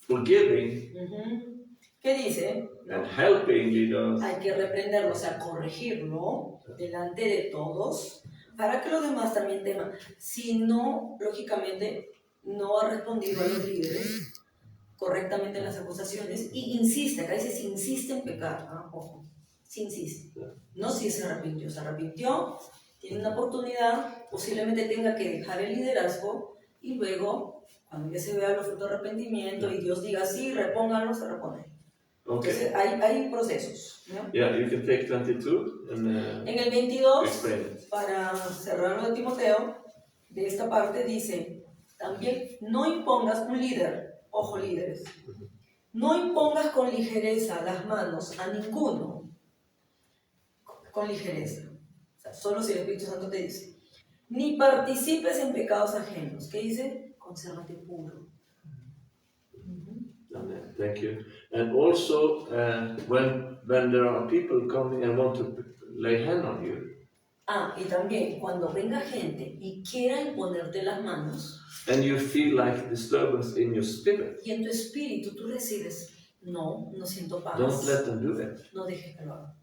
forgiving Ujú. ¿Qué dice? and helping leaders. Hay que reprenderlo, o sea, corregirlo delante de todos para que los demás también teman. Si no, lógicamente, no ha respondido a los líderes correctamente en las acusaciones y insiste, acá dice si insiste en pecar, ¿no? Ojo, si insiste, no si se arrepintió, tiene una oportunidad, posiblemente tenga que dejar el liderazgo y luego, cuando ya se vea los frutos de arrepentimiento y Dios diga sí, repónganlo, se repone. Okay. Entonces hay procesos, ¿no? Yeah, you can take 22 and En el 22, explain it. para cerrar lo de Timoteo, de esta parte dice, también no impongas un líder, ojo líderes, no impongas con ligereza las manos a ninguno, con ligereza, o sea, solo si el Espíritu Santo te dice, ni participes en pecados ajenos, ¿qué dice? Consérvate puro. Amen. Thank you. And also, when there are people coming and want to lay hand on you, Y también cuando venga gente y quiera imponerte las manos, and you feel like disturbance in your spirit, y en tu espíritu tú decides, no siento paz, don't let them do it, no dejes que lo hagan,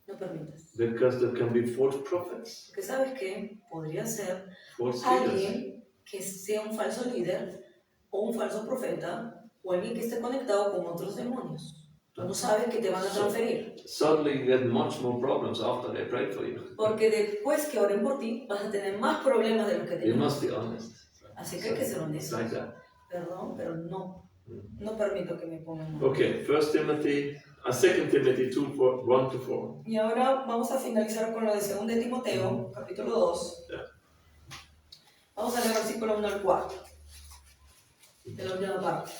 no permitas. because there can be false prophets, Porque sabes que podría ser false leaders. alguien que sea un falso líder o un falso profeta o alguien que esté conectado con otros demonios. Tú no sabes que te van a transferir. Suddenly you get much more problems after they pray for you. Porque después que oren por ti, vas a tener más problemas de los que You tenías. must be honest. Así que hay que ser It's honestos. like that. Perdón, pero no permito que me pongan mal. Okay, 2 Timothy 2 1 to 4. Y ahora vamos a finalizar con lo de 2 de Timoteo, capítulo 2. Yeah. Vamos a leer versículo 1 al 4. De la última parte.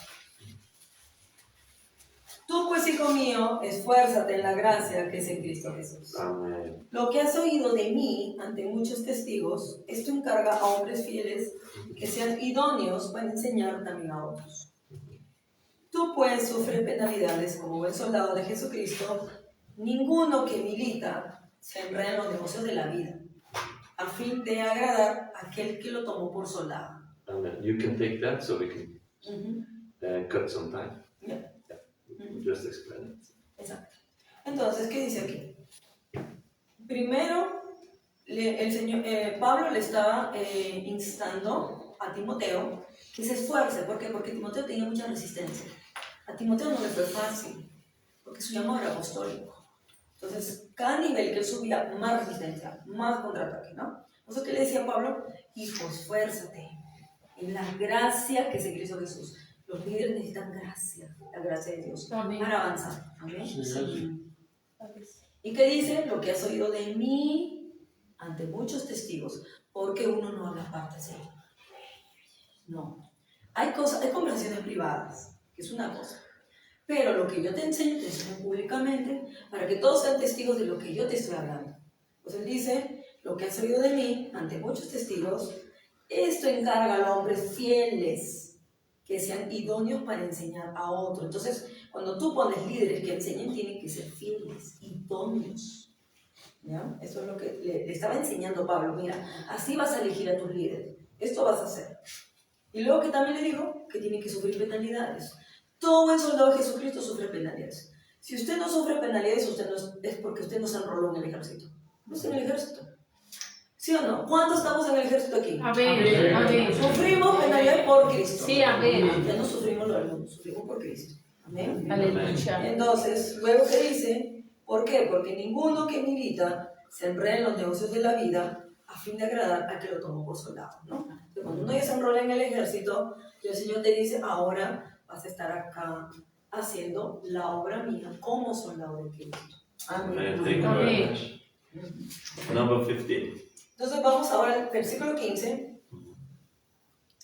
Tú pues, hijo mío, esfuérzate en la gracia que es en Cristo Jesús. Amen. Lo que has oído de mí ante muchos testigos, esto encarga a hombres fieles que sean idóneos para enseñar también a otros. Tú pues sufre penalidades como buen soldado de Jesucristo ninguno que milita se enreda en los negocios de la vida, a fin de agradar a aquel que lo tomó por soldado. And you can take that so we can Ujú. cut some time. Yeah. Just explain it. Exacto. Entonces, ¿qué dice aquí? Primero, Pablo le estaba instando a Timoteo que se esfuerce. ¿Por qué? Porque Timoteo tenía mucha resistencia. A Timoteo no le fue fácil, porque su llamado era apostólico. Entonces, cada nivel que él subía, más resistencia, más contraataque, ¿no? Entonces, ¿qué le decía Pablo? Hijo, esfuérzate en la gracia que es en Cristo Jesús. Los líderes necesitan gracia, la gracia de Dios, Amén. para avanzar. Amén. Sí. ¿Y qué dice? Lo que has oído de mí ante muchos testigos, porque uno no habla parte de él. No. Hay conversaciones privadas, que es una cosa. Pero lo que yo te enseño, te enseño públicamente, para que todos sean testigos de lo que yo te estoy hablando. Pues él dice, lo que has oído de mí ante muchos testigos, esto encarga a los hombres fieles, que sean idóneos para enseñar a otros. Entonces, cuando tú pones líderes que enseñen, tienen que ser fieles, idóneos. ¿Ya? Eso es lo que le estaba enseñando Pablo. Mira, así vas a elegir a tus líderes. Esto vas a hacer. Y luego que también le dijo que tienen que sufrir penalidades. Todo buen soldado de Jesucristo sufre penalidades. Si usted no sufre penalidades, es porque usted no se enroló en el ejército. No está en el ejército. ¿Sí o no? ¿Cuántos estamos en el ejército aquí? Amén. Amén. Sufrimos penalidades por Cristo. Sí, amén. Ya no sufrimos lo del mundo, sufrimos por Cristo. Amén. Aleluya. Entonces, luego que dice, ¿por qué? Porque ninguno que milita se enreda en los negocios de la vida a fin de agradar a que lo tomó por soldado, ¿no? Entonces, cuando uno ya se enrola en el ejército, el Señor te dice, ahora vas a estar acá haciendo la obra mía como soldado de Cristo. Amen. Amén. Thank you Amen. very much. Number 15. Entonces vamos ahora al versículo 15,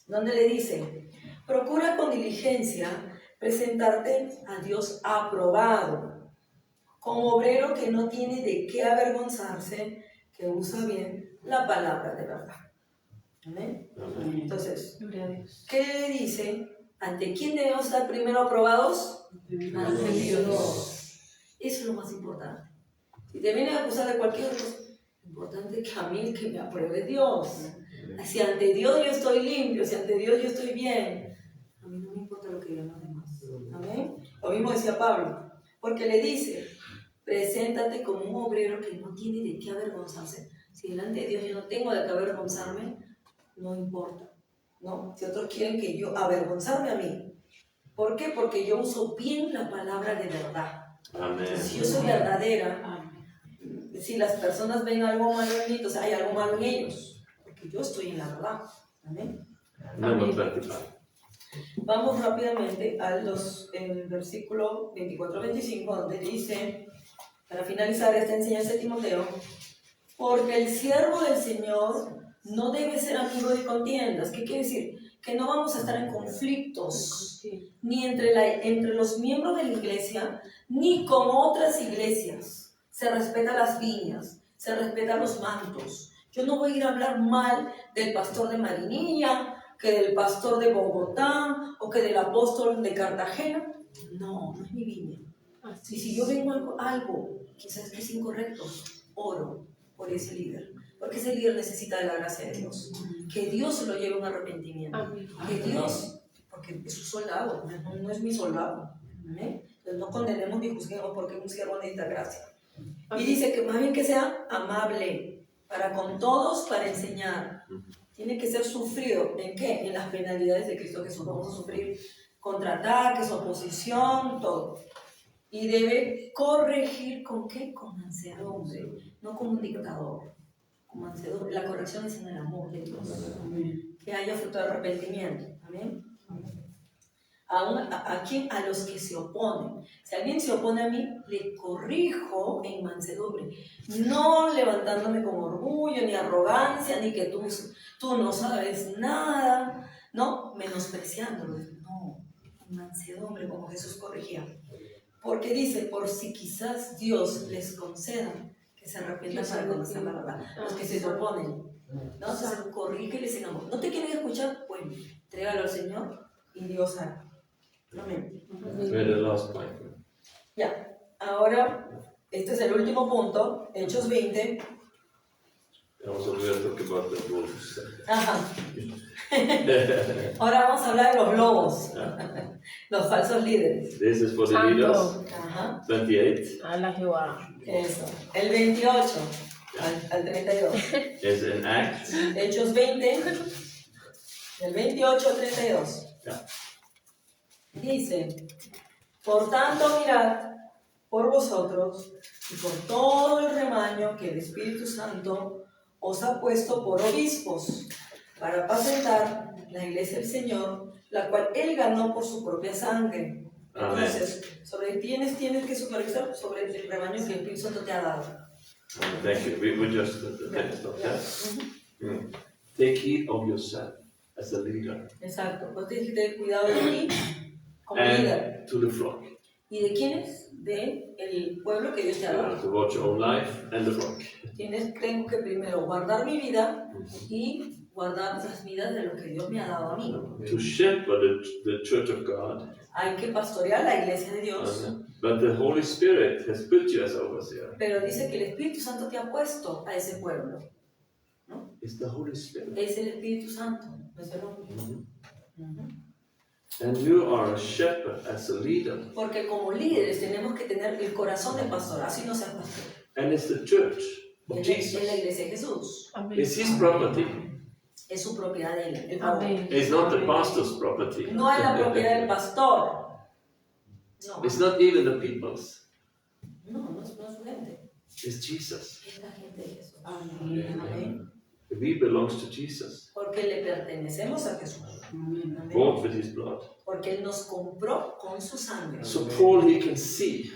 donde le dice, procura con diligencia presentarte a Dios aprobado, como obrero que no tiene de qué avergonzarse, que usa bien la palabra de verdad. ¿Amén? Amen. Entonces, Gloria a Dios. ¿qué le dice? ¿Ante quién debemos estar primero aprobados? Ante Dios. Eso es lo más importante. Si te vienen a acusar de cualquier cosa, lo importante es que a mí que me apruebe Dios. Si ante Dios yo estoy limpio, si ante Dios yo estoy bien, a mí no me importa lo que digan los demás. Amén. Lo mismo decía Pablo, porque le dice, preséntate como un obrero que no tiene de qué avergonzarse. Si delante de Dios yo no tengo de qué avergonzarme, no importa. ¿No? Si otros quieren que yo avergonzarme a mí. ¿Por qué? Porque yo uso bien la palabra de verdad. Amen. Si yo soy verdadera, si las personas ven algo malo en mí, entonces hay algo malo en ellos. Porque yo estoy en la verdad. Amén. Number 25. Vamos rápidamente el versículo 24-25, donde dice, para finalizar esta enseñanza de Timoteo, porque el siervo del Señor no debe ser amigo de contiendas. ¿Qué quiere decir? Que no vamos a estar en conflictos, ni entre los miembros de la iglesia, ni con otras iglesias. Se respetan las viñas, se respetan los mantos. Yo no voy a ir a hablar mal del pastor de Marinilla, que del pastor de Bogotá, o que del apóstol de Cartagena. No, no es mi viña. Y si yo vengo algo quizás que es incorrecto, oro por ese líder. Porque ese líder necesita de la gracia de Dios. Que Dios lo lleve a un arrepentimiento. Amén. Que Dios, porque es un soldado, no es mi soldado. ¿Eh? Entonces no condenemos ni juzguemos porque un siervo necesita gracia. Y dice que más bien que sea amable para con todos, para enseñar. Tiene que ser sufrido. ¿En qué? En las penalidades de Cristo Jesús. Vamos a sufrir contraataques, oposición, todo. Y debe corregir ¿con qué? Con mansedumbre, no como un dictador. Con mansedumbre. La corrección es en el amor de Dios. Que haya fruto de arrepentimiento. Amén. A los que se oponen. Si alguien se opone a mí, le corrijo en mansedumbre. No levantándome con orgullo, ni arrogancia, ni que tú no sabes nada. No, menospreciándolo. No, en mansedumbre, como Jesús corregía. Porque dice, por si quizás Dios les conceda que se arrepientan para conocer la verdad. Los que se oponen. ¿No? Entonces, corrígeles en amor. ¿No te quieren escuchar? Bueno, entrégalo al Señor y Dios hará. Amén. We're the last point. Ya, ahora Este es el último punto, Hechos 20. I also will talk about the wolves. Ajá. Ahora vamos a hablar de los lobos, los falsos líderes. This is for the leaders. Santo. Ajá, 28 Habla Jehová. eso. El 28 al 32. is in Acts. Hechos 20, del 28 al 32. Yeah. Dice, por tanto mirad por vosotros y por todo el rebaño que el Espíritu Santo os ha puesto por obispos para apacentar la iglesia del Señor, la cual Él ganó por su propia sangre. Amén. Entonces, ¿sobre quiénes tienes que supervisar? Sobre el rebaño que el Espíritu Santo te ha dado. Thank you. We just the text of that. Take heed of yourself as a leader Exacto. Pues tienes que tener cuidado de ti como líder. and to the flock. ¿Y de quiénes? De el pueblo que Dios te ha dado. To watch your own life and the flock. Tengo que primero guardar mi vida y guardar las vidas de los que Dios me ha dado a mí. To shepherd the church of God. Hay que pastorear la iglesia de Dios. But the Holy Spirit has put you as overseer. Pero dice que el Espíritu Santo te ha puesto a ese pueblo. It's the Holy Spirit. Es el Espíritu Santo. ¿No es verdad? And you are a shepherd as a leader. Porque como líderes tenemos que tener el corazón de pastor, así no seas pastor. And it's the church of Es Jesus. la iglesia de Jesús. Amén. It's his property. Es su propiedad de él. El favor. Amén. It's not the pastor's property. No es la propiedad del pastor. No, It's not even the people's. no es su gente. It's Jesus. Es la gente de Jesús. Amén. We belong to Jesus. Porque le pertenecemos a Jesús. Amén. Bought with his blood. Porque Él nos compró con su sangre. So Paul, he can see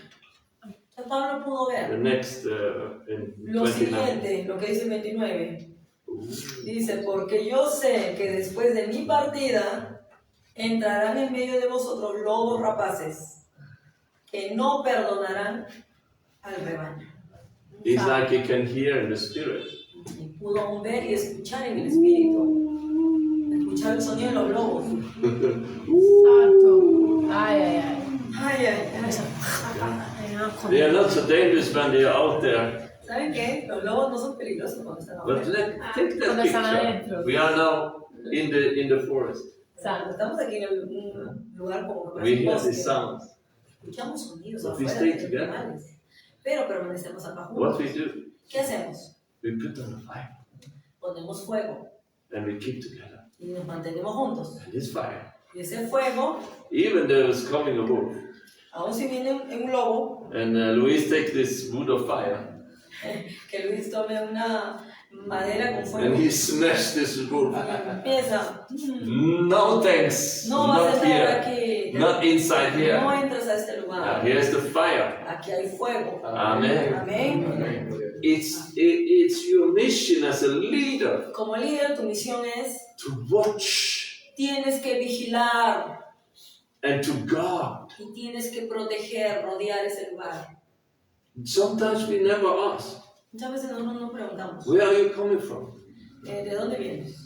Entonces Pablo pudo the ver next in lo 29. siguiente, lo que dice el 29. Dice, porque yo sé que después de mi partida entrarán en medio de vosotros lobos rapaces que no perdonarán al rebaño. It's like he can hear in the spirit. Y pudo aún ver y escuchar en el espíritu. Escuchar el sonido de los lobos. Santo. Ay, ay, ay. Ay, ay, ay. They are not so dangerous when they are out there. ¿Saben qué? Los lobos no son peligrosos cuando están But afuera. take that Cuando están picture. adentro. We are now in the forest. Cuando estamos aquí en un lugar como que We parece un hear the bosque, sounds. escuchamos sonidos But we afuera stay de together. animales, pero permanecemos acá What juntos. we do, ¿Qué hacemos? we put on a fire Ponemos fuego and we keep together. y nos mantenemos juntos. And this fire, Y ese fuego, even though it's coming a wolf, aun si viene un lobo, and Luis take this wood of fire que Luis tome una madera con fuego and he smashed this wolf. y empieza, No thanks, no vas a not entrar here, aquí, not inside no here. entras a este lugar, Here's the fire. aquí hay fuego. Amen. Amén. It's your mission as a leader Como líder, tu misión es, to watch tienes que vigilar and to guard. y tienes que proteger, rodear ese lugar. Sometimes we never ask, Muchas veces nosotros nos preguntamos, where are you coming from? ¿de dónde vienes?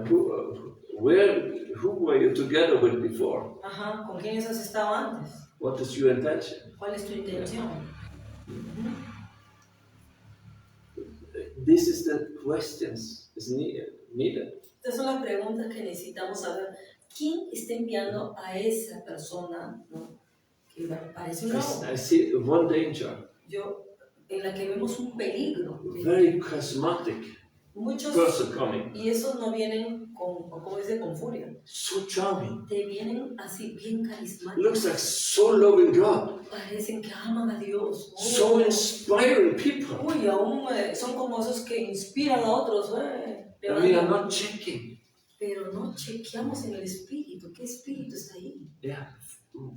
Who were you together with before? Ajá, ¿con quiénes has estado antes? What is your intention? ¿Cuál es tu intención? This is the questions is needed. Estas son las preguntas que necesitamos saber. ¿Quién está enviando a esa persona, ¿no? Que parece un lobo? I see one danger, En la que vemos un peligro. very charismatic Muchos, person coming, y esos no vienen como dice, con furia. so charming, Te vienen así bien carismáticos. looks like so loving God, Parecen que aman a Dios. so inspiring people. Uy, aún son como esos que inspiran a otros. And we are not checking. Pero no chequeamos en el espíritu. ¿Qué espíritu está ahí? Yeah,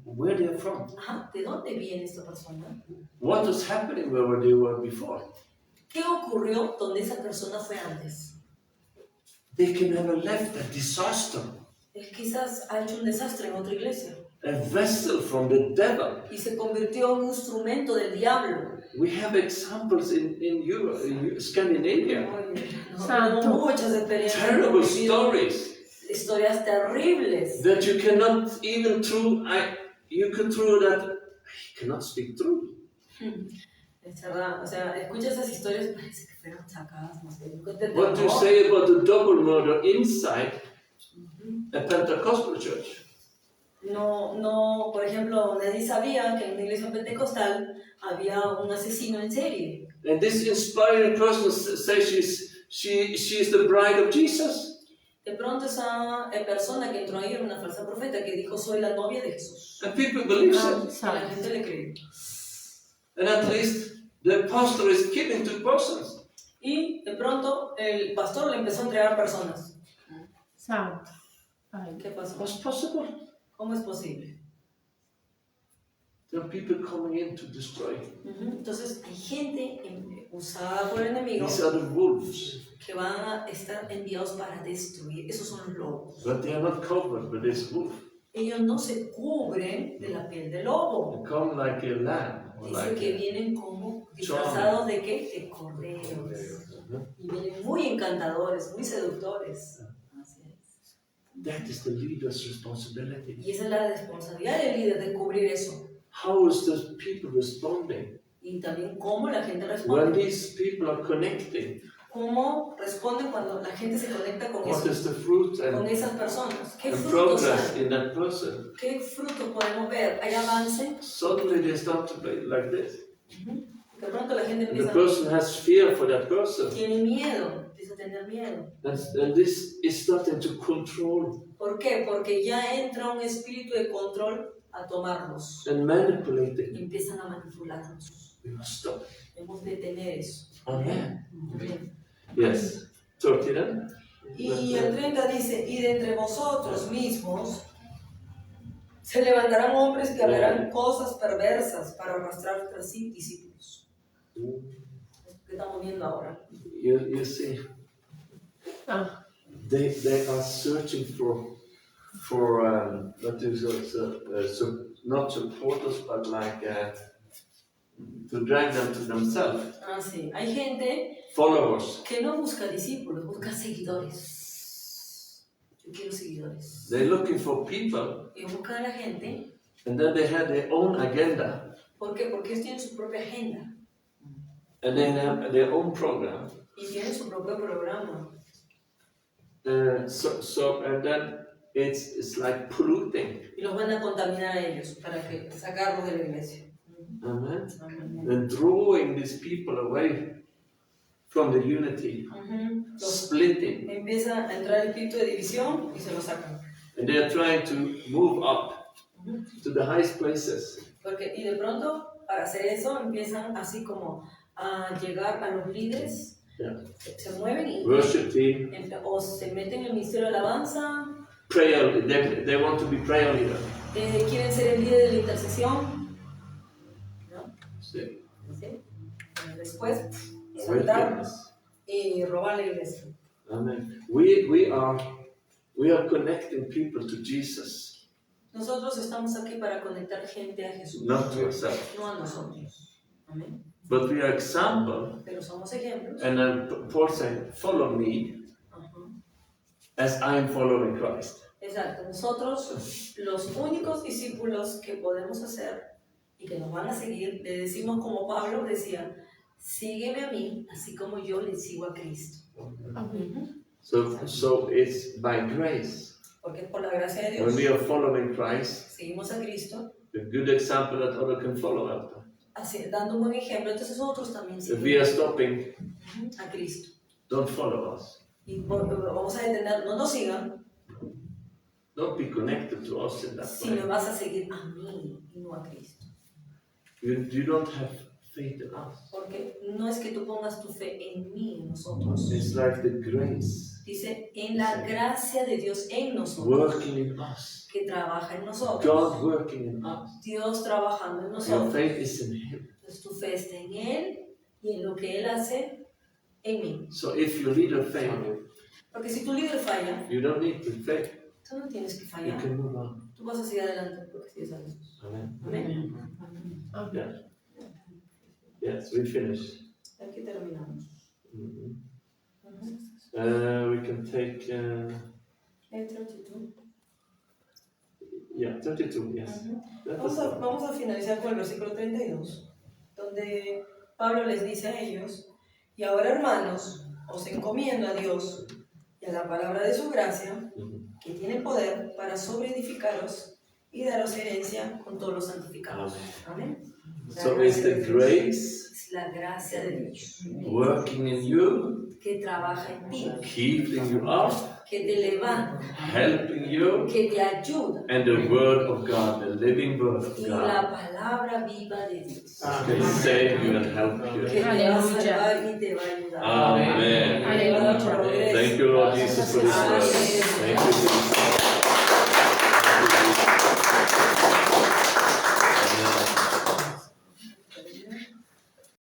where they are from. Ajá, ¿de dónde viene esta persona? What was happening where they were before? ¿Qué ocurrió donde esa persona fue antes? They can have left a disaster, Él quizás ha hecho un desastre en otra iglesia a vessel from the devil. y se convirtió en un instrumento del diablo. We have examples in Europe, in Scandinavia, Tenemos muchas experiencias. terrible hemos vivido stories Historias terribles. that you cannot even through. You can through that. He cannot speak through. Es verdad, o sea, escucha esas historias y parece que fueron sacadas, no sé, de What do you terror. say about the double murder inside a Pentecostal church? No, por ejemplo, nadie sabía que en una iglesia pentecostal había un asesino en serie. And this inspiring person says she is the bride of Jesus. De pronto esa persona que entró ahí era una falsa profeta que dijo, soy la novia de Jesús. And people believe Y it. la gente le creyó. And at least the pastor is killing 2 persons. Y de pronto el pastor le empezó a entregar personas. Santo. Ay, ¿Qué pasó? What's possible? ¿Cómo es posible? There are people coming in to destroy. Entonces hay gente usada por el enemigo These are the wolves. que van a estar enviados para destruir. Esos son los lobos. But they are not covered with this wolf. Ellos no se cubren de la piel de lobo. They come like a lamb. Or Dice like que vienen como disfrazados de qué? De corderos. Y vienen muy encantadores, muy seductores. Así es. That is the leader's responsibility. Y esa es la responsabilidad del líder de cubrir eso. How is the people responding? Y también cómo la gente When responde. these people are connecting, Cómo responden cuando la gente se conecta con what eso, is the fruit con and esas personas. ¿Qué frutos progress hay? in that person? ¿Qué frutos podemos ver? ¿Hay avance? Suddenly they start to be like this. De pronto la gente The empieza person has fear for that person. tiene miedo, empieza a tener miedo. And this is starting to control ¿Por qué? Porque ya entra un espíritu de control a tomarnos. and manipulating. Empiezan a manipularnos. We must stop. Debemos detener eso. Amen. Amén. Yes. 30 then? Y el 30 dice, y de entre vosotros mismos se levantarán hombres que hablarán cosas perversas para arrastrar tras sí discípulos. ¿Qué estamos viendo ahora? You see, Ah, they are searching for what is it, not supporters, but like to drag them to themselves. Ah, sí. Hay gente Followers. que no busca discípulos, busca seguidores. Yo quiero seguidores. They're looking for people, Ellos buscan a la gente. and then they have their own agenda, ¿Por qué? Porque ellos tienen su propia agenda and they have their own program. y tienen su propio programa. And then it's like polluting. Y los van a contaminar a ellos para que sacarlos de la iglesia. Amen. Amén. And drawing these people away from the unity, Los splitting. empieza a entrar el espíritu de división y se lo sacan. And they are trying to move up to the highest places. Y de pronto, para hacer eso, empiezan así como a llegar a los líderes, Yeah. se mueven y Worship team, o se meten en el ministerio de alabanza, prayer, they want to be prayer leader. quieren ser el líder de la intercesión, ¿no? See? ¿Sí? Después, With saltar goodness. y robar la iglesia. Amen. We are connecting people to Jesus, Nosotros estamos aquí para conectar gente a Jesús, not to ourselves. no a nosotros. Amén. But we are example, Pero somos ejemplos. and then Paul saying, "Follow me Ajá. as I am following Christ." Exacto, nosotros los únicos discípulos que podemos hacer y que nos van a seguir, le decimos como Pablo decía, sígueme a mí, así como yo le sigo a Cristo. amén. So it's by grace. Porque es por la gracia de When Dios. we are following Christ, Seguimos a Cristo, a good example that others can follow after. así, dando un buen ejemplo, entonces nosotros también If we are seguimos stopping, a Cristo. don't follow us. Y vamos a detener, no nos sigan, Don't be connected to us in that si me way. vas a seguir a mí y no a Cristo. You don't have faith in us. Porque no es que tú pongas tu fe en mí, en nosotros. It's like the grace Dice, en la gracia de Dios en nosotros, working in us. que trabaja en nosotros. God working in us. Dios trabajando en Your nosotros. faith is in Him. Entonces tu fe está en Él y en lo que Él hace en mí. So if your leader fails, Porque si tu líder falla, you don't need to fail. tú no tienes que You fallar. can move on. Tú vas a seguir adelante porque sigues a Dios. Amen. Amén. Yeah. Yes, we finished. Aquí terminamos. Mhm. We can take, El 32. yeah, 32, yes. That was Vamos a finalizar con el versículo 32, donde Pablo les dice a ellos, y ahora hermanos, os encomiendo a Dios y a la palabra de su gracia, que tiene poder para sobreedificaros y daros herencia con todos los santificados. Amén. So is the grace Es la gracia de Dios working in you, que trabaja en ti, keeping you up, que te levanta, helping you, que te ayuda, and the word of God, the living word of y God, la palabra viva de Dios, can save you and help que you. te va a Aleluya. salvar y te va a ayudar. Amen. Te va a dar progreso. Thank you, Lord Jesus, for this word. Thank you.